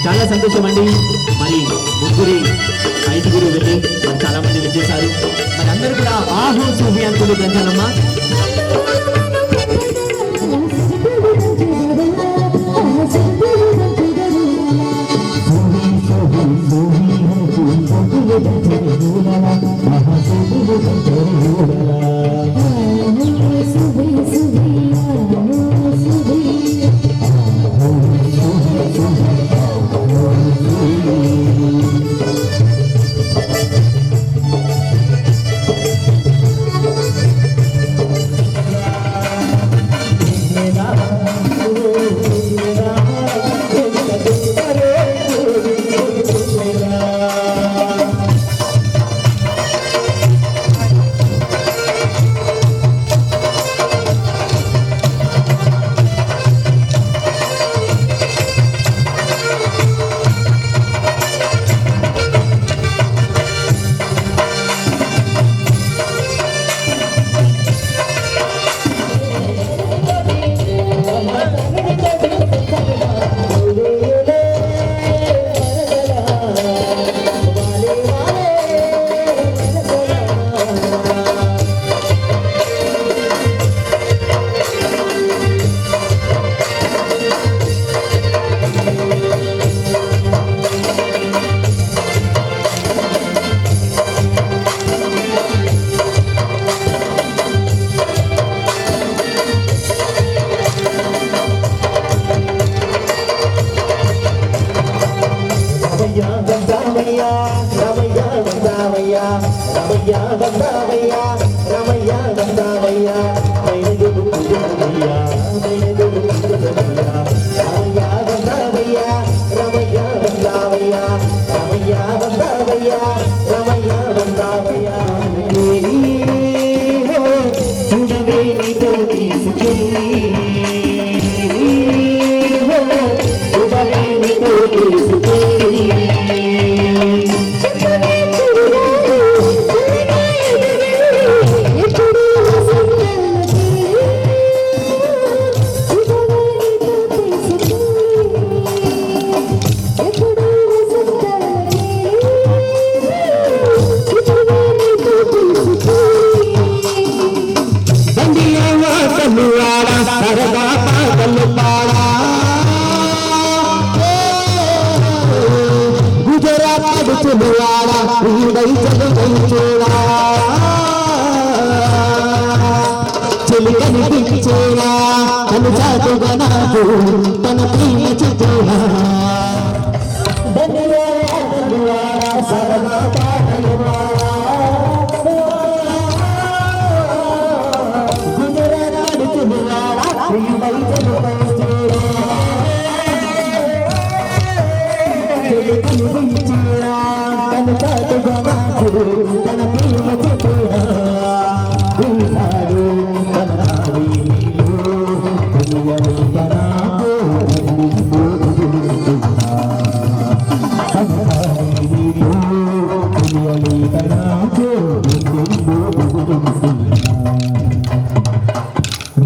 చాలా సంతోషం అండి. మరి ముగ్గురి ఐదుగురు వెళ్ళి మరి చాలా మంది వచ్చేసారు. మరి అందరూ కూడా ఆహో సూఫీ అనుకుంటూ పెంచాలమ్మా.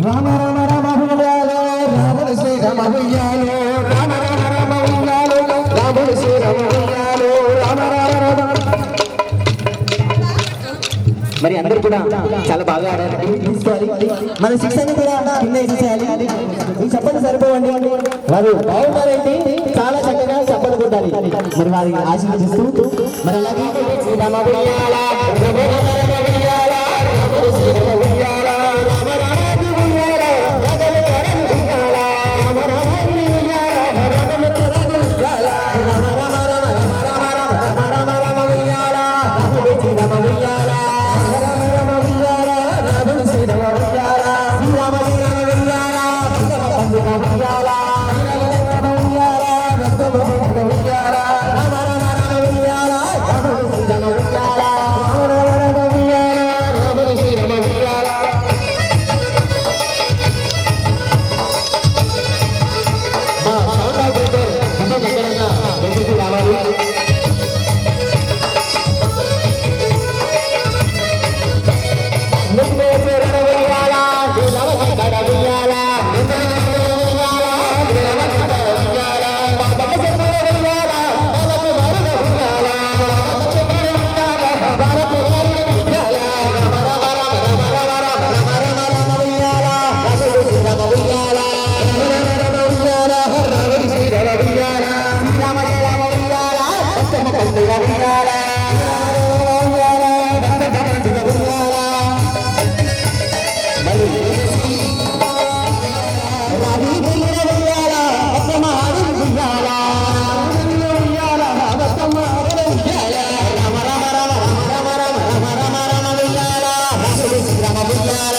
రామ రామ రామ ఉయ్యాలో రాముడు శ్రీరామ ఉయ్యాలో రామ రామ రామ ఉయ్యాలో రాముడు శ్రీరామ ఉయ్యాలో రామ రామ రామ. మరి అందరూ కూడా చాలా బాగా ఆడాలి. తీసుకోవాలి మన శిక్షణ కూడా కింద వేసేయాలి. ఈ చెప్పలు సరిపోవండి. వారు బాగున్నారైతే చాలా చక్కగా చెప్పలు కొట్టాలి. మరి వారిని ఆశీర్వదిస్తూ మరి అలాగే శ్రీరామ ఉయ్యాల రామ రామ ఉయ్యాల రాముడు శ్రీరామ ఉయ్యాల రామ రామ ఉయ్యాల రగల కరణ ఉయ్యాల రామ రామ ఉయ్యాల రగల కరణ ఉయ్యాల రామ రామ రామ రామ రామ రామ రామ ఉయ్యాల రాముడు శ్రీరామ ఉయ్యాల రామ రామ ఉయ్యాల రాముడు శ్రీరామ ఉయ్యాల శ్రీరామ శ్రీరామ ఉయ్యాల పండుగ ఉయ్యాల శ్రీరామ ఉయ్యాల రక్తమ పండుగ ఉయ్యాల రామ రామ రామ ఉయ్యాల రాముడు శ్రీరామ ఉయ్యాల రామ రామ రామ ఉయ్యాల రాముడు శ్రీరామ ఉయ్యాల. మా సౌండ్ ఆపరేటర్ కింద దగ్గరగా బయటికి రావాలి. నిన్నే ప్రేరణ ఉయ్యాల నీలవ కడ ఉయ్యాల నిన్నే ప్రేరణ ఉయ్యాల నీలవ కడ ఉయ్యాల బాబా చెప్పే ఉయ్యాల బాలకు వరద ఉయ్యాల చెప్పే ఉయ్యాల బాలకు వరద ఉయ్యాల రామ రామ రామ రామ రామ రామ రామ ఉయ్యాల రాముడు శ్రీరామ ఉయ్యాల రామ రామ ఉయ్యాల రాముడు శ్రీరామ ఉయ్యాల శ్రీరామ శ్రీరామ ఉయ్యాల రక్తమ పండుగ ఉయ్యాల ఉయ్యాల రక్తమ పండుగ ఉయ్యాల. రావి వెయ్యిన ఉయ్యాల రక్తమ ఆడిన ఉయ్యాల ఉయ్యాల రక్తమ ఆడిన ఉయ్యాల రామ రామ రామ రామ రామ రామ రామ రామ ఉయ్యాల రాముడు శ్రీరామ ఉయ్యాల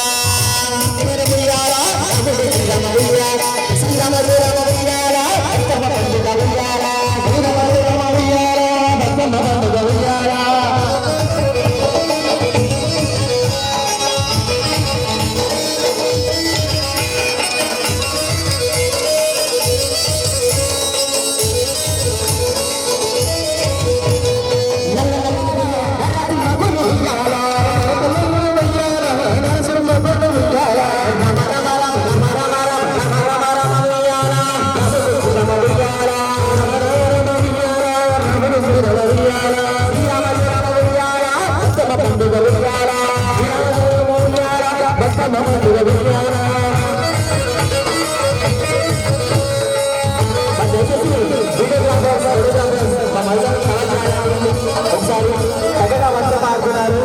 ఉయ్యాల రాముడు శ్రీరామ ఉయ్యాల శ్రీరామ శ్రీరామ ఉయ్యాల రక్తమ పండుగ ఉయ్యాల శ్రీరామ శ్రీరామ ఉయ్యాల రక్తమ పండుగ ఉయ్యాల. ఒకసారి చక్కగా వంట పాడుతున్నారు.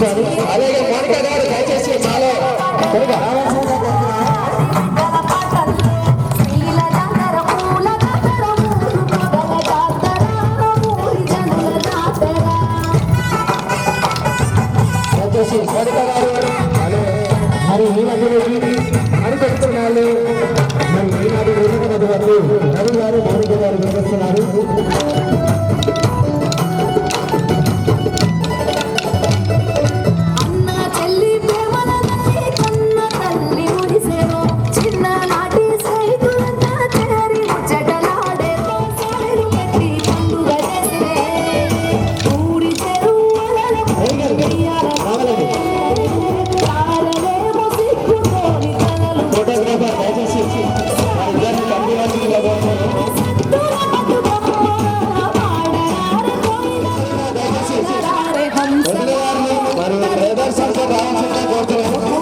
తీసుకోవాలి. అలాగే మోనికా గారు దయచేసి మాలో త్వరగా రావాల్సిందిగా కోరుతున్నాను. దయచేసి మోనికా గారు మరి ఈనాడు అనిపిస్తున్నారు. మరి ఈనాడు వేదిక వరకు రవి గారు మోనికా గారు వినిపిస్తున్నారు. ఫోటోగ్రాఫర్ దయచేసి వారిద్దరిని కంపెనీ మరి ప్రదర్శనకు రావాల్సిందిగా కోరుతున్నాము.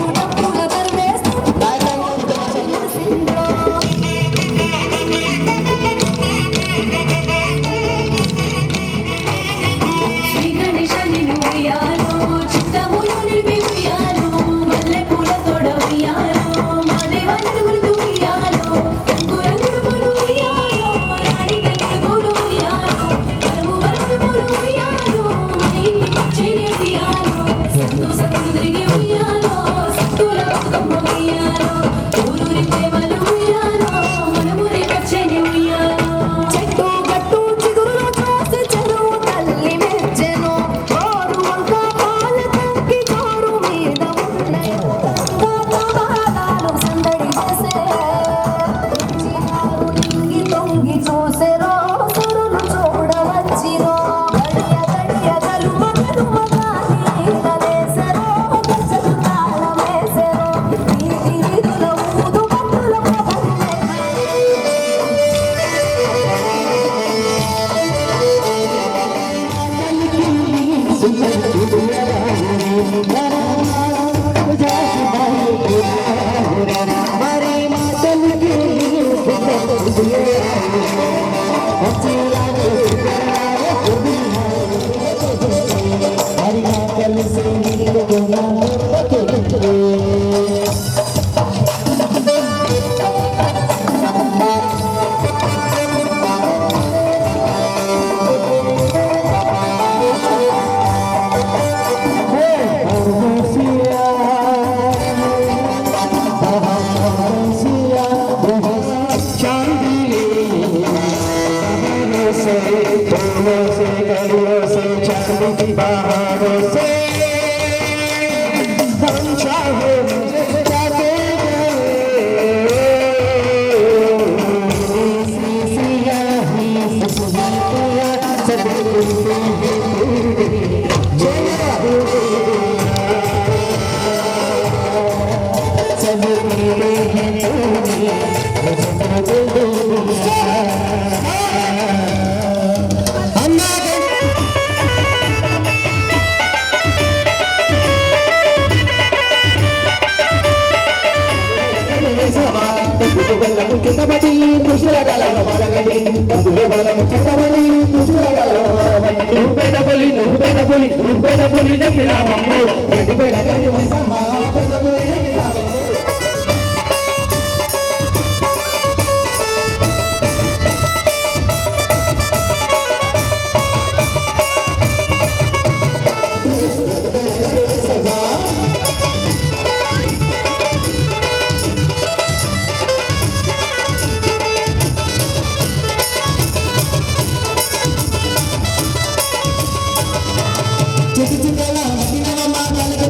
చిన్న మాటలు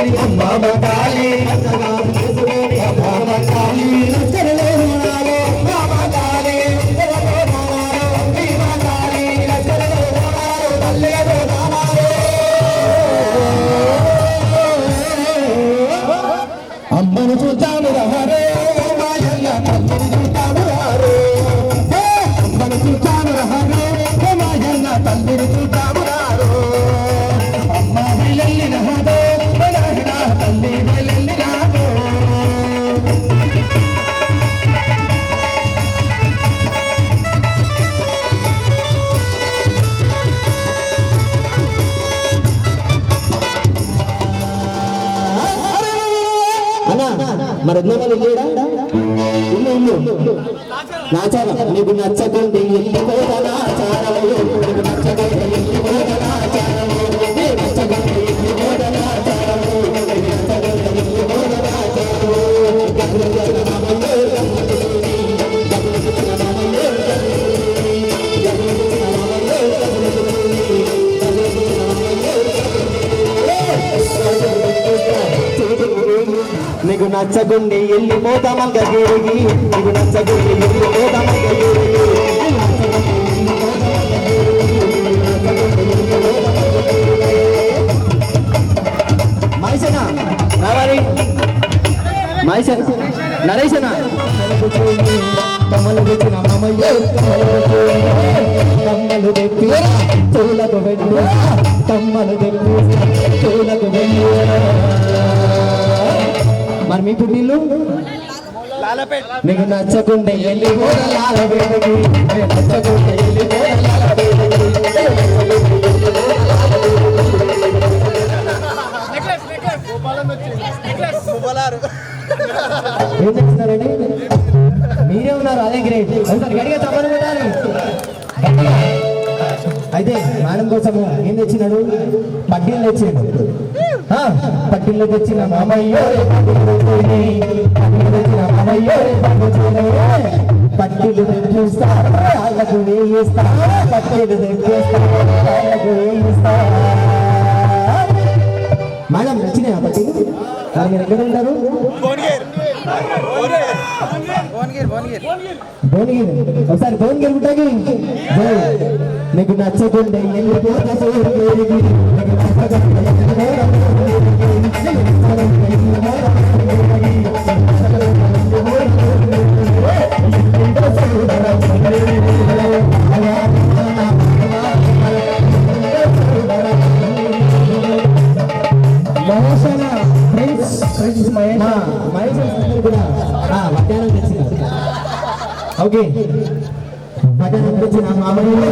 చేసుకొని అమ్మ కాళీ అత్తగారు చేసుకొని అమ్మ కాళీ లచ్చరలో నాలో అమ్మ కాళీ లచ్చరలో నాలో అమ్మ కాళీ లచ్చరలో నాలో తల్లిలో నాలో అమ్మను చూద్దాము రహరే మాయన్న తల్లిని చూద్దాము రారే అమ్మను చూద్దాము రహరే మాయన్న తల్లిని చూద్దాము రారు అమ్మ బయలెల్లి నహదో బలహనా తల్లి బయలెల్లి రాదో మరి లేడా ఇల్లు నాచారం నీకు నచ్చకుంటే వెళ్ళిపోదా నాచారము నీకు నచ్చకుంటే వెళ్ళిపోదా నాచారము నచ్చకుంటే వెళ్ళిపోదా నాచారము నచ్చకుంటే వెళ్ళిపోదా నాచారము నీకు నచ్చకుండి వెళ్ళిపోతామల్ గగిరికి నీకు నచ్చకుండి వెళ్ళిపోతామల్ గగిరికి మహేశన రావాలి మహేశన నరేశన కమ్మలు తెచ్చిన మామయ్య కమ్మలు తెప్పి చెవులకు వెళ్ళు కమ్మలు తెప్పి చెవులకు వెళ్ళు మరి మీ పుట్టిల్లు మీకు నచ్చకుంటే వెళ్ళిపోదా లాలపేటకి నచ్చకుంటే వెళ్ళిపోదా లాలపేటకి ఏం తెచ్చినారండి మీరే ఉన్నారు అదే గ్రేట్ ఒకసారి గడిగా తప్పని పెట్టాలి అయితే మేడం కోసం ఏం తెచ్చినాడు పట్టీలు తెచ్చిండు పట్టిల్లు తెచ్చిన మామయ్యో తెచ్చిన మామయ్యో పట్టిలు తెప్పిస్తా వాళ్ళకు వేయిస్తా పట్టిలు తెప్పిస్తా వాళ్ళకు వేయిస్తా మేడం నచ్చినాయి ఆ పట్టిలు మరి మీరు ఎక్కడ ఉంటారు భువనగిరి ఒకసారి భువనగిరి ఉంటాకి నీకు నచ్చకుంటే ఓకే మటన్ తెచ్చిన మామయ్య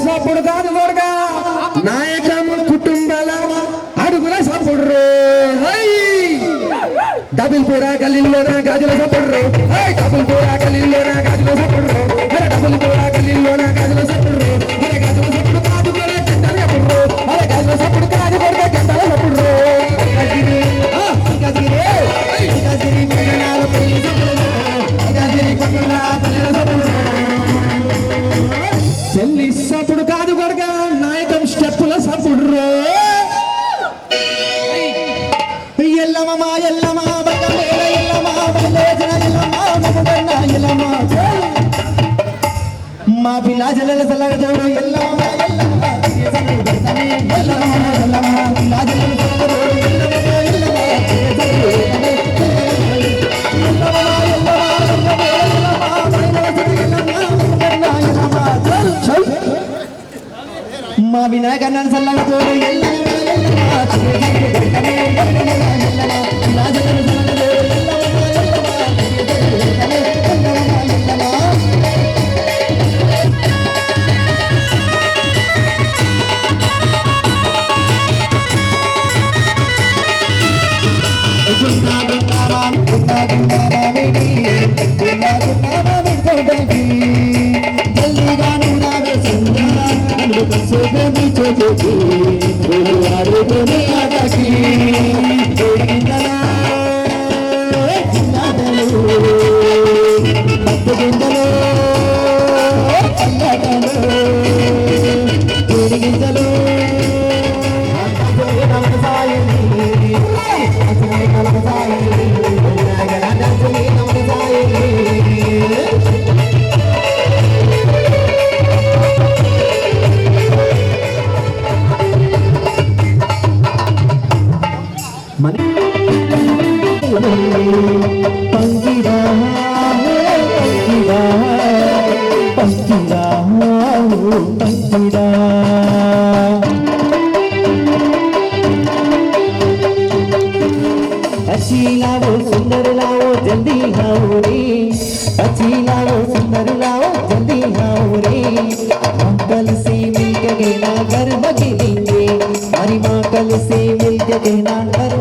సప్పుడు కాదు కొడుగా నాయకము కుటుంబాల అడుగుల సప్పుడు డబుల్ పూరా గల్లీలోన గాజుల సప్పుడు డబుల్ పూరా గల్లీలోన గాజుల సప్పుడు డబుల్ పూరా గల్లీలోన గాజుల సప్పుడు గాజుల సప్పుడు కాదు ఎల్లమ్మ మా పిల్ల జల్లెల సల్లగా చూడు ఎల్లమ్మ ఎల్లమ్మ ఎల్లమ్మ ఎల్లమ్మ పిల్ల జల్లెల సల్లగా చూడు మా వినాయకన్న సల్లగా చూడు ఎల్లమ్మ अच्छी लाओ सुंदर लाओ जल्दी लाओ रे अच्छी लाओ सुंदर लाओ जल्दी लाओ रे कल से मिलके कहना घर बगिलेंगे हरी माँ कल से मिलके कहना घर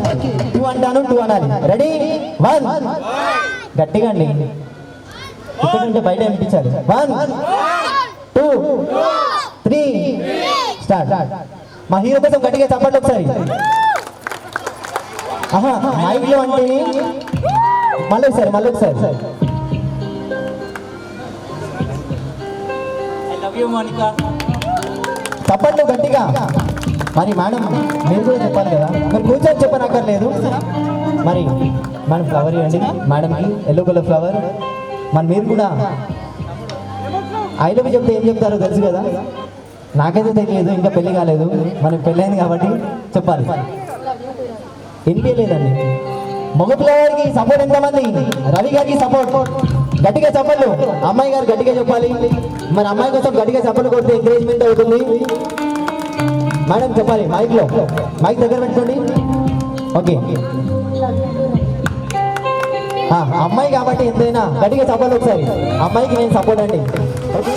टू अंटानु टू अनाली रेडी 1 గట్టిగా అండి ఇక్కడ నుండి బయట వినిపించాలి 1 2 3 స్టార్ట్ మా హీరో కోసం గట్టిగా చప్పట్లు ఒకసారి ఆహా మైక్ లో అంటే మళ్ళీ ఒకసారి ఐ లవ్ యు మోనికా చప్పట్లు గట్టిగా మరి మేడం మీరు కూడా చెప్పాలి కదా మీరు కూర్చొని చెప్పనక్కర్లేదు మరి మనం ఫ్లవర్ ఇవ్వండి మేడంకి ఎల్లో కలర్ ఫ్లవర్ మరి మీరు కూడా ఐ లవ్ యు చెప్తే ఏం చెప్తారో తెలుసు కదా నాకైతే తెలియదు ఇంకా పెళ్లి కాలేదు మనకి పెళ్ళైంది కాబట్టి చెప్పాలి వినిపించలేదండి మగ పిల్లవాడికి సపోర్ట్ ఎంతమంది రవి గారికి సపోర్ట్ గట్టిగా చెప్పండి అమ్మాయి గారు గట్టిగా చెప్పాలి మరి అమ్మాయి కోసం గట్టిగా చెప్పలు కొడితే ఎంకరేజ్మెంట్ అవుతుంది మేడం చెప్పాలి మైక్ దగ్గర పెట్టుకోండి ఓకే అమ్మాయి కాబట్టి ఎంతైనా గట్టిగా చెప్పాలి ఒకసారి అమ్మాయికి నేను సపోర్ట్ అండి ఓకే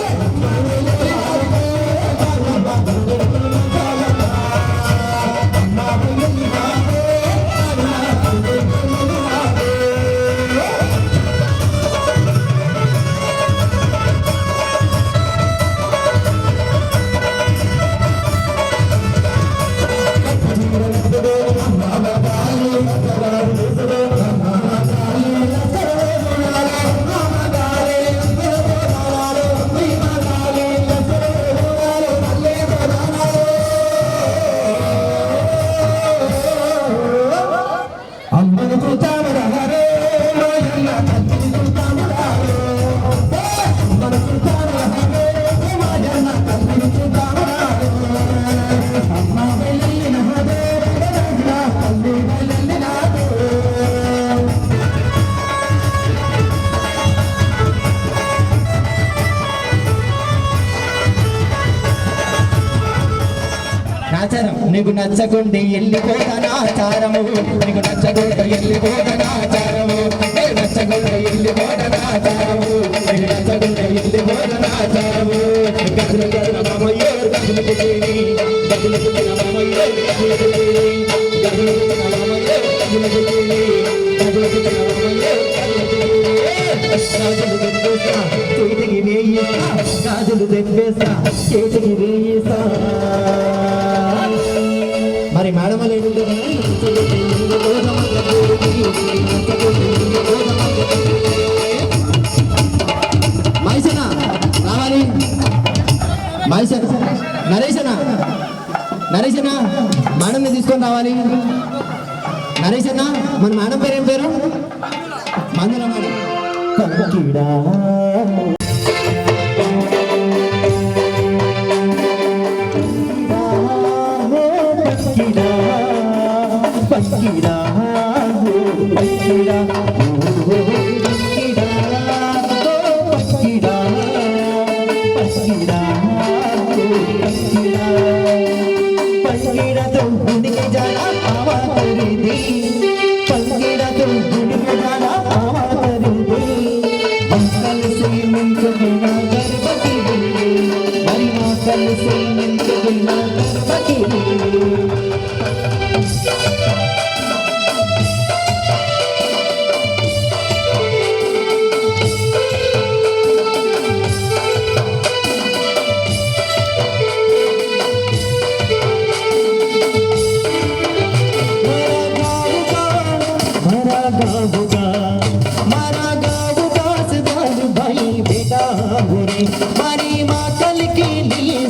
నీకు నచ్చకుంటే వెళ్ళిపోతానా ఆచారము నీకు నచ్చకుంటే వెళ్ళిపోతానా ఆచారము నచ్చకుంటే వెళ్ళిపోతానా ఆచారము నీకు నచ్చకుంటే వెళ్ళిపోతానా ఆచారము గదులు గదుల మామయ్యో గదులు పుట్టిని గదులు పుట్టిన మామయ్యో గదులు పుట్టిని గదులు పుట్టిన మామయ్యో గదులు పుట్టిని గదులు పుట్టిన మామయ్యో గాజులు తెప్పేస్తా చేతికి వేయిస్తా గాజులు తెప్పేస్తా చేతికి వేయిస్తా మరి మేడం మైసన రావాలి నరేషన మేడంని తీసుకొని రావాలి నరేషన మన మేడం పేరు ఏం పేరు మందుల మేడం పక్కిడా పక్కిడా పక్కిడా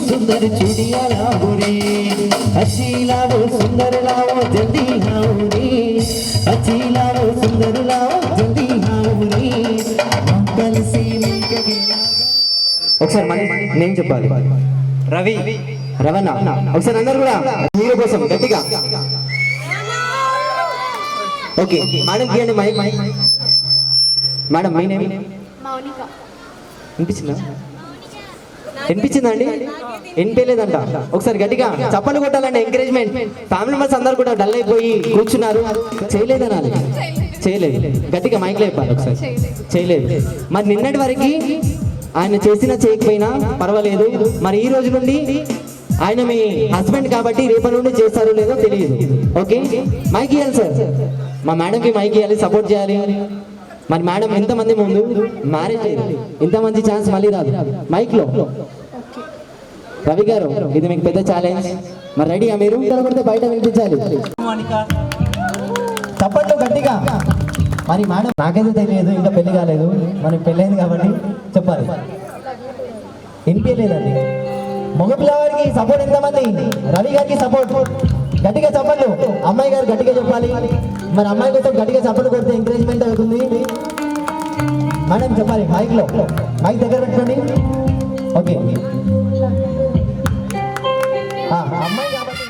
सुंदर चुड़िया लाओ रे अच्छी लाओ सुंदर लाओ जल्दी आओ रे अच्छी लाओ सुंदर लाओ जल्दी आओ रे कल से मिलके ఒకసారి మన నేమ్ చెప్పాలి రవి రవణ ఒకసారి అందరూ కూడా హీరో కోసం గట్టిగా ఓకే మేడం గీయండి మైక్ మేడం మీ నేమ్ మౌనిక వినిపించిందా వినిపించిందండి వినిపించలేదంట ఒకసారి గట్టిగా చప్పలు కొట్టాలండి ఎంకరేజ్మెంట్ ఫ్యామిలీ మెంబర్స్ అందరు కూడా డల్ అయిపోయి కూర్చున్నారు చేయలేదనాలి చేయలేదు గట్టిగా మైక్లో చెప్పాలి ఒకసారి చేయలేదు మరి నిన్నటి వరకు ఆయన చేసినా చేయకపోయినా పర్వాలేదు మరి ఈ రోజు నుండి ఆయన మీ హస్బెండ్ కాబట్టి రేపటి నుండి చేస్తారో లేదో తెలియదు ఓకే మైక్ ఇవ్వాలి సార్ మా మేడంకి మైక్ ఇవ్వాలి సపోర్ట్ చేయాలి మరి మేడం ఎంతమంది ముందు మ్యారేజ్ అయ్యింది ఇంత మంచి ఛాన్స్ మళ్ళీ రాదు మైక్లో రవి గారు ఇది మీకు పెద్ద ఛాలెంజ్ మరి రెడీగా మీరు కొడితే బయట వినిపించాలి తప్పట్లు గట్టిగా మరి మేడం నాకైతే తెలియదు ఇంకా పెళ్లి కాలేదు మరి పెళ్ళైంది కాబట్టి చెప్పాలి వినిపించలేదండి మగపిల్లవాడికి సపోర్ట్ ఎంతమంది రవి గారికి సపోర్ట్ గట్టిగా చప్పట్లు అమ్మాయి గారు గట్టిగా చెప్పాలి మరి అమ్మాయి కోసం గట్టిగా చప్పట్లు కొడితే ఎంకరేజ్మెంట్ అవుతుంది మేడం చెప్పాలి మైక్లో మైక్ దగ్గర పెట్టుకోండి ఓకే అమ్మాయి కాబట్టి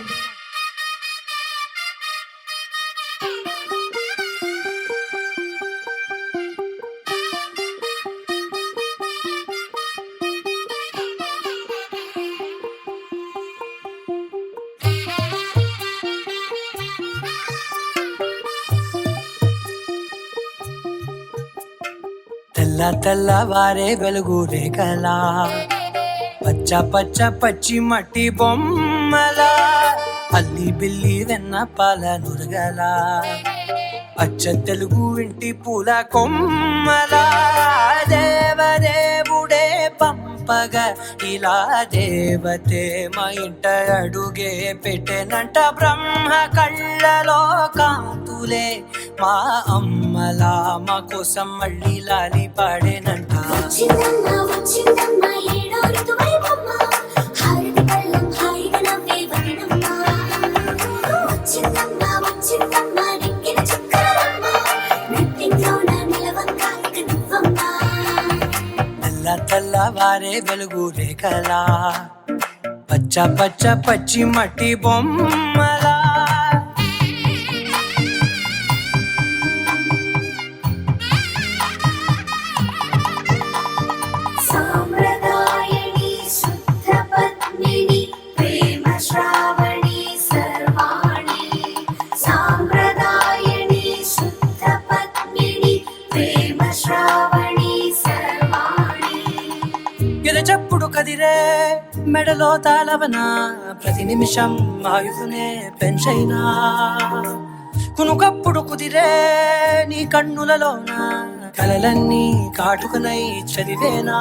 తెల్ల తెల్లవారే వెలుగు రేఖలా పచ్చ పచ్చ పచ్చి మట్టి బొమ్మలా అల్లి బిల్లి వెన్న పాల నురగలా అచ్చ తెలుగు ఇంటి పూల కొమ్మలా దేవదేవుడే పంపగా ఇలా దేవతే మా ఇంట అడుగే పెట్టెనంట బ్రహ్మ కళ్ళలో కాంతులే మా అమ్మలా మా కోసం మళ్ళీ లాలి పాడేనంట తెల్ల తెల్లవారే వెలుగు రేఖలా పచ్చ పచ్చ పచ్చి మట్టి బొమ్మలా చెప్పుడు కదిరే మెడలో తాళవన ప్రతి నిమిషం ఆయుధునే పెంచైనా కునుకప్పుడు కుదిరే నీ కన్నులలోన కలలన్నీ కాటుకనై చదివేనా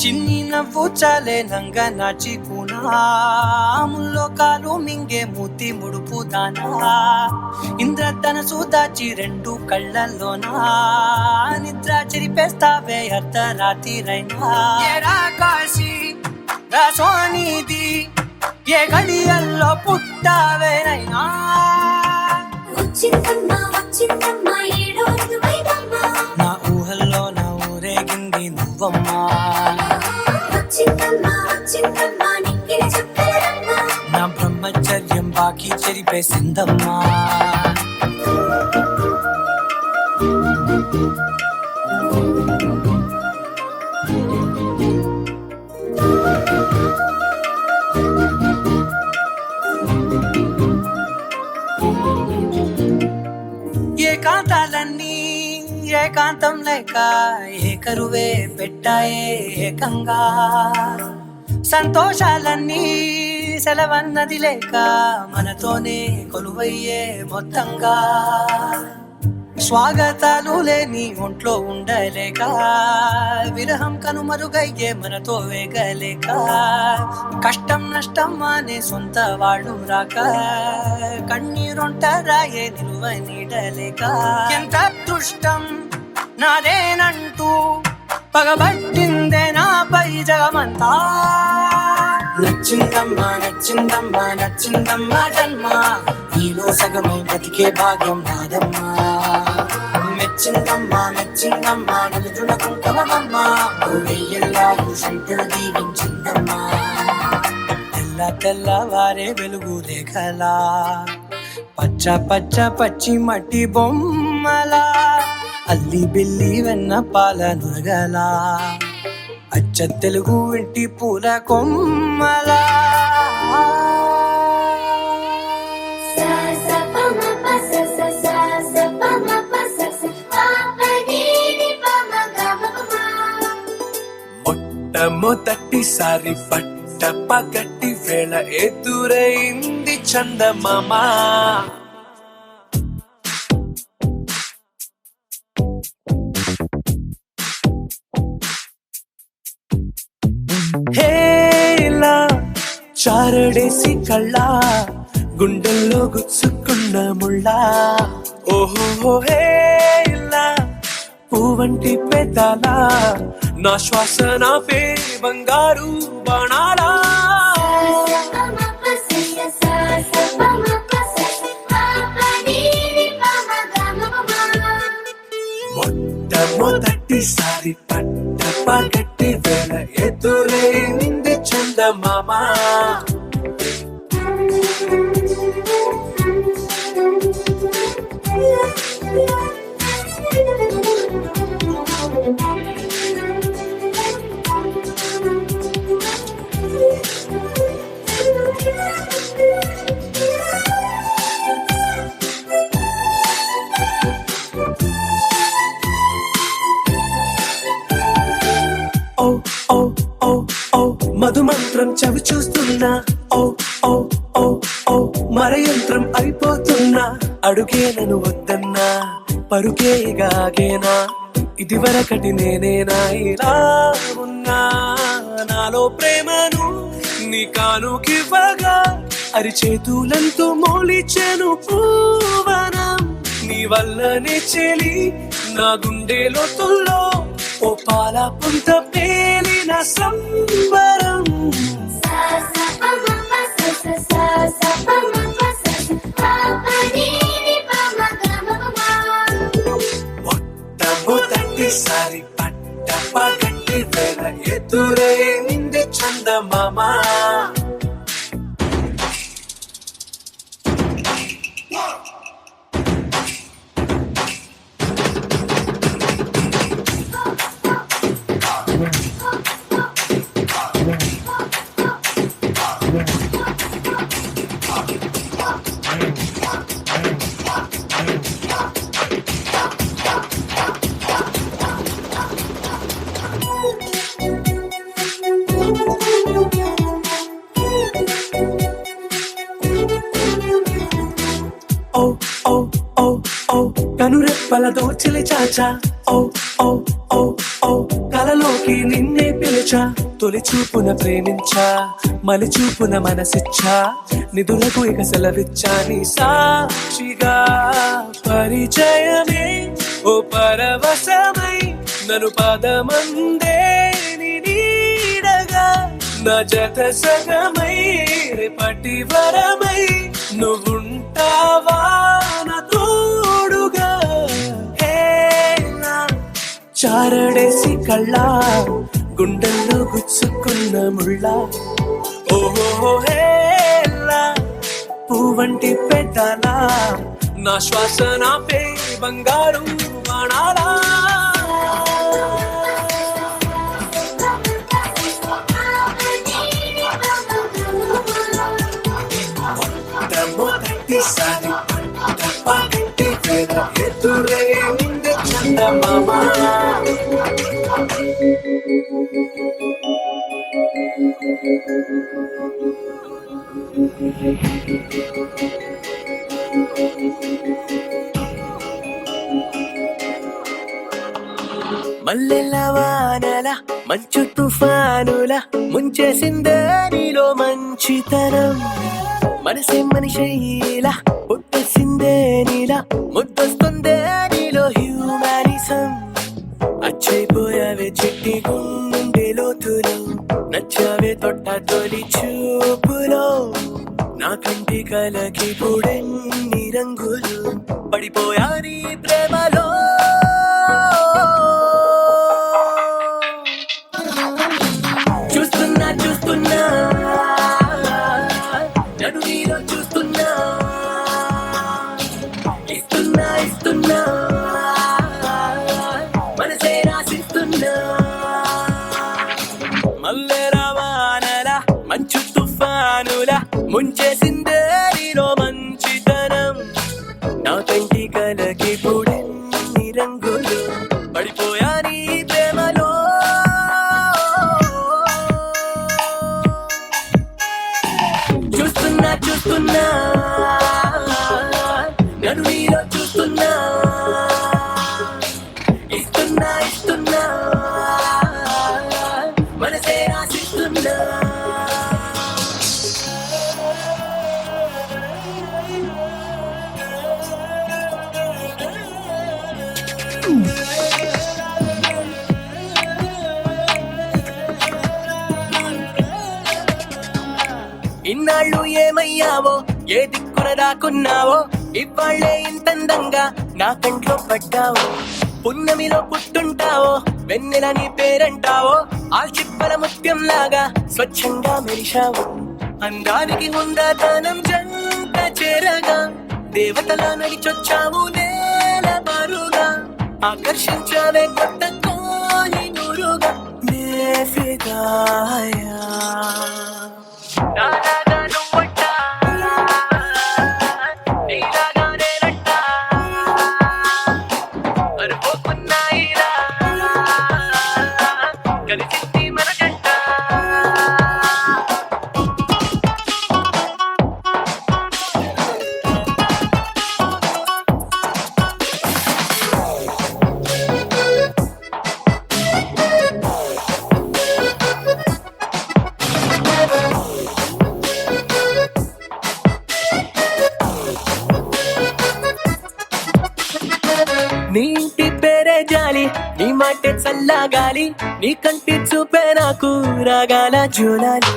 చిన్ని నవ్వు చాలే నంగ నాచి కూనాముల్లో కాలు మింగే మూతి ముడుపు దానా ఇంద్రధనసు దాచి రెండు కళ్ళల్లోనా నిద్ర చెరిపేస్తావే అర్ధరాత్రిరైనా కాశీ రాసోనిది ఏ గడియల్లో పుట్టావేనైనా నా ఊహల నువ్వమ్మా. నా బ్రహ్మచర్యం బాకీ చెరిపేసిందమ్మా. ఏకాంతాలన్నీ ఏకాంతం లేక ఏకరువే పెట్టాయే ఏకంగా. సంతోషాలన్నీ సెలవన్నది లేక మనతోనే కొలువయ్యే మొత్తంగా. స్వాగతాలు లేని ఒంట్లో ఉండలేక విరహం కనుమరుగయ్యే మనతో వేగలేక. కష్టం నష్టం అనే సొంత వాళ్ళు రాక కన్నీరొంటరాయే నిలువ నీడలేక. ఎంత అదృష్టం నాదేనంటూ పగబట్టిందే నాపై జగమంతా. నచ్చిందమ్మా నచ్చిందమ్మా నచ్చిందమ్మా జన్మ, నీలో సగమై బ్రతికే భాగ్యం నాదమ్మా. మెచ్చిందమ్మా మెచ్చిందమ్మా నలుదున కుంకుమమ్మా, వెయ్యల్లాలు శంకరు దీవించిందమ్మా. తెల్ల తెల్లవారే వెలుగు రేఖలా పచ్చ పచ్చ పచ్చి మట్టి బొమ్మలా, అల్లి బిల్లి వెన్న పాల నురగలా, అచ్చ తెలుగు ఇంటి పూల కొమ్మలా. మొట్టమొదటిసారి పట్ట పగటి వేళ ఎదురైంది చందమామ. హేలా చారడేసి కళ్ళ గుండెల్లో గుచ్చుకున్న ముళ్ళ. ఓహో హేలా పువ్వంటి పెదాల నా శ్వాస నా పే బంగారు బాణాలా. మొట్టమొదటిసారి పట్ట పగటి వేళ ఎదురైంది చందమామ. మధుమంత్రం చవి చూస్తున్నా, ఓ ఓ ఓ ఓ మరయంత్రం అయిపోతున్నా. అడుగేనను వద్దన్నా పరుకేగాగేనా, ఇది వరకటి నేనేనా ఇలా ఉన్నా. నాలో ప్రేమను నీ కానుకివ్వగా అరిచేతులంతో మోలిచెను పూవనం. నీ వల్లనే చెలి నా గుండె లోతుల్లో ఓ పాల పుంత పేలిన సంబరం. మొట్టమొదటిసారి పట్ట పగటి వేళ ఎదురైంది చందమామ. కనురెప్పల దోచిలి చాచా, ఓ ఓ ఓ ఓ కలలోకి నిన్నే పిలిచా. తొలి చూపున ప్రేమించా, మలి చూపున మనసిచ్చా, నిధులకు ఇక సెలవిచ్చా. నీ సాక్షిగా పరిచయమే ఓ పరవశమై నన్ను పదమందే నీడగా. నా జత సగమై రేపటి వరమై నువ్వుంటావా నా తోడుగా. హేలా గారడేసి కళ్ళ గుండెల్లో గుచ్చుకున్న ముళ్ళ ఓహో హేలా పువ్వంటి పెట్టాలా నా శ్వాస నాపే బంగారు బాణాలా సారి పగటి వేళ ఎదురే ఉండే చందమామ మల్లెల వానల మంచు తుఫానుల ముంచేసిందే నీలో మంచితనం మనసే మనిషిలా పుట్టేసిందే నీలా ముద్దొస్తుందే నీలో హ్యూమానిజం అచ్చైపోయావే చిట్టి గుండె లోతులో నచ్చావే తొట్ట తొలి చూపులో నా కంటి కలకి పూడెన్ని రంగులు పడిపోయా నీ ప్రేమలో చూస్తున్నా చూస్తున్నా నన్ను నీలో చూస్తున్నా ఇస్తున్నా ఇస్తున్నా మనసే రాసిస్తున్నా మల్లెల వానల మంచు తుఫానుల ముంచేసిందే నీలో మంచితనం నా కంటి కలకి పూడెన్ని రంగులు పడిపోయా నీ ప్రేమలో చూస్తున్నా చూస్తున్నా నన్ను నీలో చూస్తున్నా ఇస్తున్నా ఇస్తున్నా మనసే రాసిస్తున్నా ఇన్నాళ్ళు ఏమయ్యావో ఏ దిక్కున దాక్కున్నావో ఇవాళ్లే ఇంతందంగా నా కంట్లో పడ్డావో పున్నమిలో పుట్టుంటావో వెన్నెల నీ పేరంటావో ఆల్చిప్పల ముత్యం లాగా స్వచ్ఛంగా మెరిశావు అందానికి ఉందాతనం జంట చేరగా దేవతలా నడిచొచ్చావు నేల బారుగా ఆకర్షించావే కొత్త కోని నూరుగా నే ఫిదాయా నీ ఇంటి పేరే జాలి నీ మాటే చల్లగాలి నీ కంటి చూపే నాకు రాగాల జూలాలి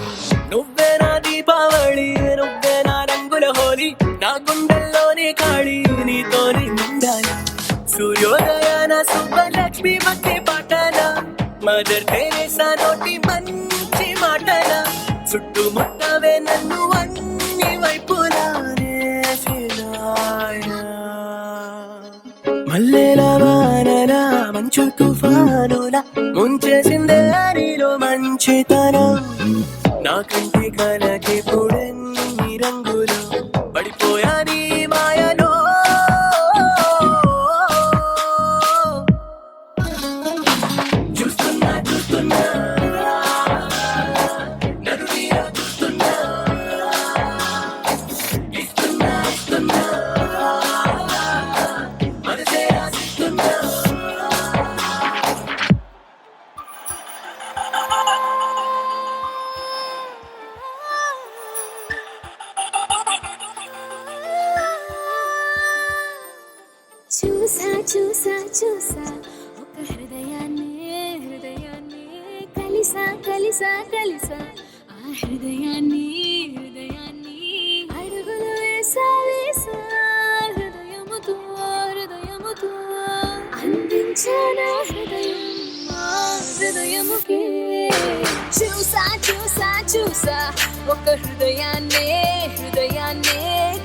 నువ్వే నా దీపావళి నువ్వే నా రంగుల హోలీ నా గుండెల్లోని కాళీ నీతోని ఉండాలి సూర్యోదయాన సుబ్బలక్ష్మి మధ్య పాటల మదర్ తెరేసా నోటి మంచి మాటల చుట్టుముట్టవే నన్ను అన్ని వైపులా మల్లెల వానల మంచు తుఫానుల ముంచేసిందే నీలో మంచితనం నా కంటి కలకి పూడెన్ని రంగులు పడిపోయా నీ మాయలో చూస్తున్నా చూస్తున్నా నన్ను నీలో చూస్తున్నా ఇస్తున్నా ఇస్తున్నా మనసే రాసిస్తున్నా చూసా చూసా చూసా ఒక హృదయాన్ని కలిసా కలిసా కలిసా ఆ హృదయాన్ని అడుగులు వేసా వేసా హృదయముతో అందించా నా హృదయం హృదయముకే చూసా చూసా చూసా ఒక హృదయాన్నే హృదయాన్నే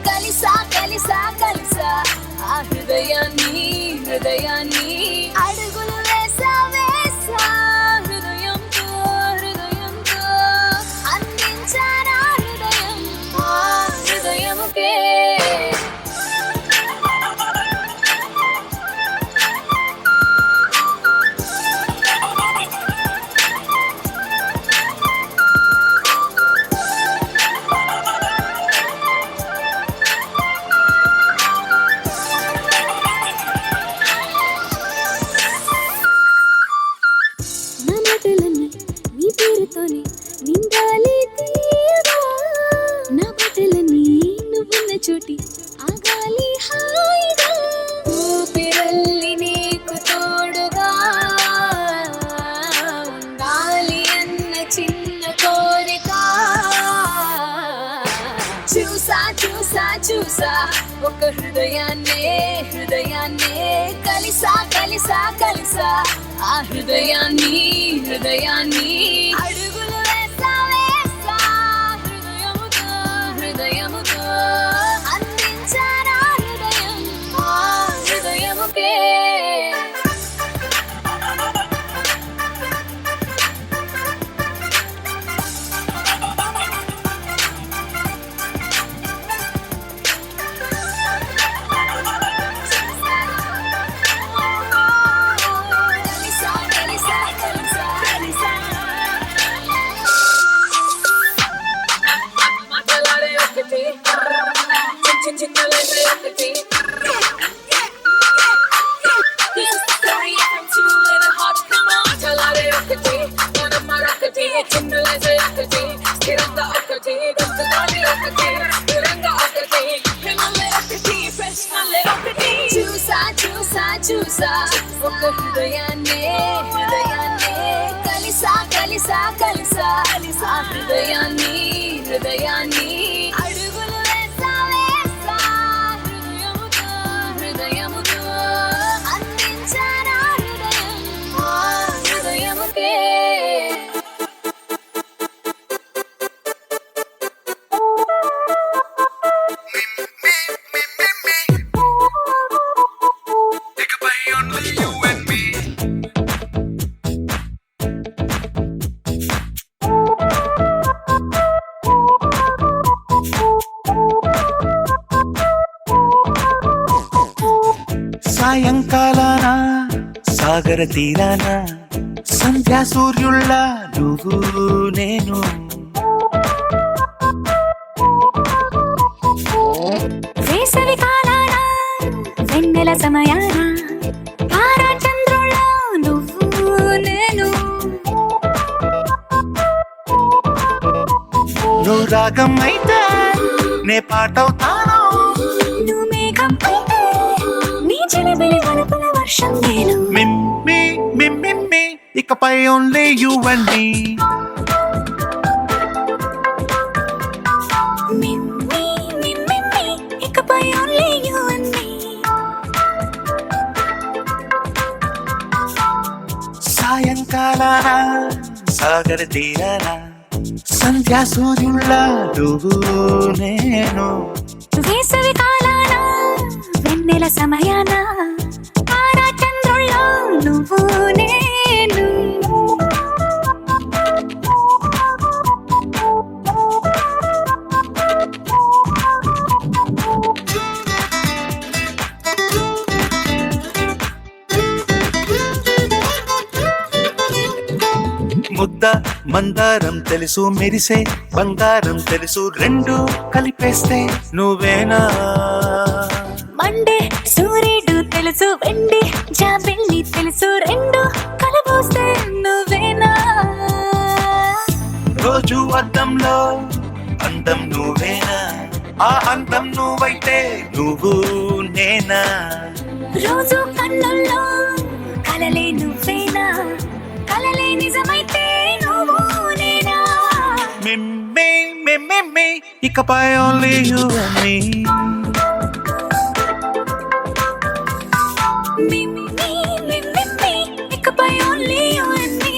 కలిసా కలిసా కలిసా ఆ హృదయాన్ని హృదయాన్ని అడుగులు వేసా వేసా హృదయంతో హృదయంతో అందించానా హృదయం ఆ హృదయముకే నా మాటలన్నీ నీ పేరుతోనే నిండాలి తీయగా నా మాటలన్నీ నువ్వున్న చోటి ఆగాలి హాయిగా ఊపిరల్లి నీకు తోడుగా ఉండాలి అన్న చిన్న కోరిక చూసా చూసా చూసా ఒక హృదయాన్నే హృదయాన్నే కలిసా కలిసా కలిసా ఆ హృదయాన్ని హృదయాన్ని అడుగులు వేసా వేసా హృదయముతో హృదయముతో అందించానా హృదయం ఆ హృదయముకే కలిసా కలిసా కలిసా కలిసా మాటలాడే ఒకటి చిన్న చిన్నలే ఒకటి This is the story from two little hearts. Come on, మాటలాడే ఒకటి మనం మరొకటి చిన్నలే ఒకటి స్థిరంగా ఒకటి గుర్తుగానే ఒకటి స్థిరంగా ఒకటి ప్రేమలే ఒకటి ప్రశ్నలే ఒకటి చూసా చూసా చూసా ఒక హృదయాన్నే హృదయాన్నే కలిసా కలిసా కలిసా కలిసా హృదయాన్ని హృదయాన్ని అడుగులు వేసా వేసా హృదయముతో హృదయముతో అందించానా హృదయం ఆ హృదయముకే ఇకపై only you and me. సాయంకాలాన సాగర తీరాన సంధ్యా సూర్యుళ్ళ నువ్వు నేను వేసవి కాలాన వెన్నెల సమయాన తారా చంద్రుల నువ్వు నేను నువ్వు రాగం అయితే నే పాటవుతాను నువ్వు మేఘం అయితే నీ చిలిబిలి వలపుల వర్షం నేను మిమ్మి మిమ్మి ఇకపై ఓన్లీ యూ అండ్ మీ మిమ్మి మిమ్మి ఇకపై ఓన్లీ యు అండ్ మీ సాయంకాలాన సాగర తీరాన సంధ్యా సూర్యుళ్ళ నువ్వు నేను వేసవి కాలాన వెన్నెల సమయాన తారా చంద్రుల నువ్వు నేను ముద్ద మందారం తెలుసు మెరిసే బంగారం తెలుసు రెండు కలిపేస్తే నువ్వేనా మండే సూర్యుడు తెలుసు వెండి జాబిల్లి తెలుసు రెండు కలబోస్తే నువ్వేనా రోజు అద్దంలో అందం నువ్వేనా ఆ అందం నువ్వైతే నువ్వు నేనా రోజు కన్నుల్లో కలలే నువ్వేనా కలలే నిజమైతే నువ్వు నేనా మిమ్మి మిమ్మి ఇకపై ఓన్లీ యూ అండ్ మీ మిమ్మి మిమ్మి ఇకపై ఓన్లీ యు అండ్ మీ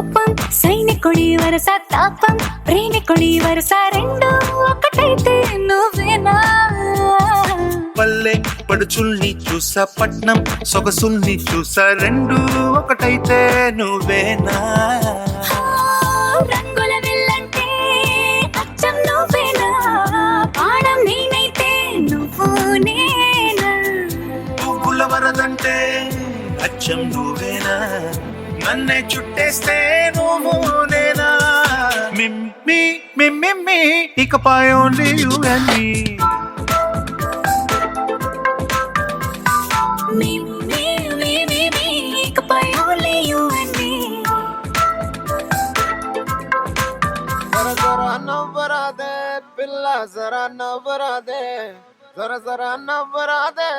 కోపం సైనికుడి వరస తాపం ప్రేమికుడి వరస రెండు ఒకటైతే నువ్వేనా పల్లె పడుచుల్ని చూసా పట్నం సొగసుల్ని చూసా రెండు ఒకటైతే నువ్వేనా రంగుల వెళ్ళంటే అచ్చం నువ్వేనా పాడం నేనైతే నువ్వు నేనా పువ్వుల వరదంటే అచ్చం నువ్వేనా నన్నే చుట్టేస్తే నువ్వు నేనా మిమ్మి మిమ్మి ఇకపై ఓన్లీ యు అండ్ మీ ఇకపై ఓన్లీ యు అండ్ మీ జరా జరా నవ్వరాదే పిల్ల జరా నవ్వరాదే జరా జరా నవ్వరాదే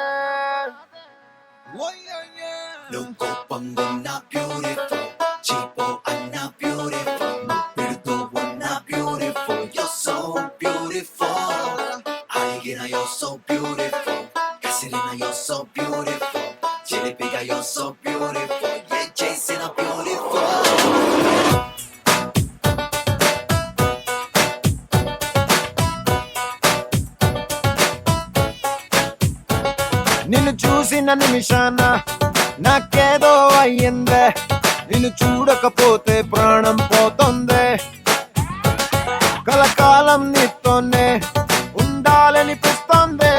నువ్వు కోపంగా ఉన్నా బ్యూటిఫుల్ చీపో అన్నా బ్యూటిఫుల్ పెడుతూ ఉన్నా బ్యూటిఫుల్ you're so beautiful అడిగిన you're so beautiful కసిరిన you're so beautiful చిలిపిగా you're so beautiful ఏ చేసిన beautiful నిన్ను చూసిన నిమిషాన నాకేదో అయ్యిందే నిన్ను చూడకపోతే ప్రాణం పోతుందే కలకాలం నీతోనే ఉండాలనిపిస్తోందే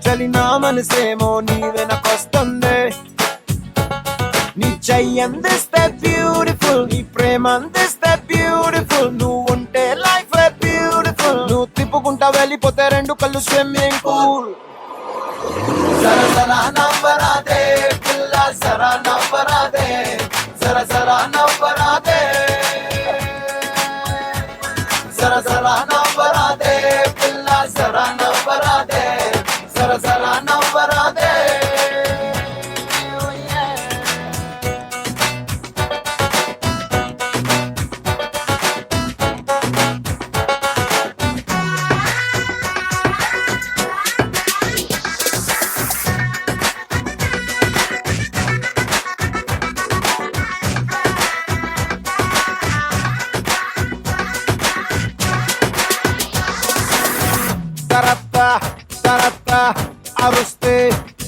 చలి నా మనసేమో నీ వెనకొస్తుంది నీ చెయ్యి అందిస్తే బ్యూటిఫుల్ నీ ప్రేమ అందిస్తే బ్యూటిఫుల్ నువ్వు ఉంటే లైఫ్ బ్యూటిఫుల్ నువ్వు తిప్పుకుంటా వెళ్ళిపోతే రెండు కళ్ళు స్విమ్మింగ్ పూల్ జరా జరా నవ్వరాదే పిల్ల జరా నవ్వరాదే జరా జరా నవ్వరాదే జరా జరా నవ్వరాదే పిల్ల జరా నవ్వరాదే జరా జరా నవ్వరాదే తరత్తా తరత్తా అరుస్తే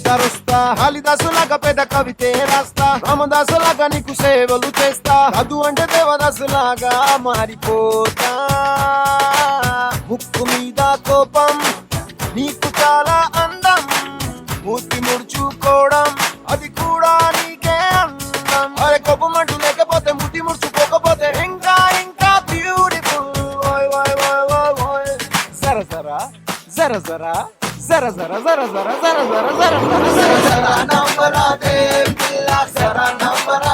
తరుస్తా కాళిదాసులాగా పెద్ద కవితే రాస్తా రామదాసులాగా నీకు సేవలు చేస్తా చదు అంటే దేవదాసులాగా మారిపోతా ముక్కు మీద కోపం నీకు చాలా అందం మూర్తి ముడుచుకోవడం అది కూడా నీకే అందం అరే కోపం అంటూ లేకపోతే ముట్టి ముడుచుకోకపోతే ఇంకా ఇంకా బ్యూటిఫుల్ జరా జరా జరా జరా జరా జరా జరా జరా జరా జరా జరా జరా జరా నవ్వరాదే పిల్ల జరా నవ్వరా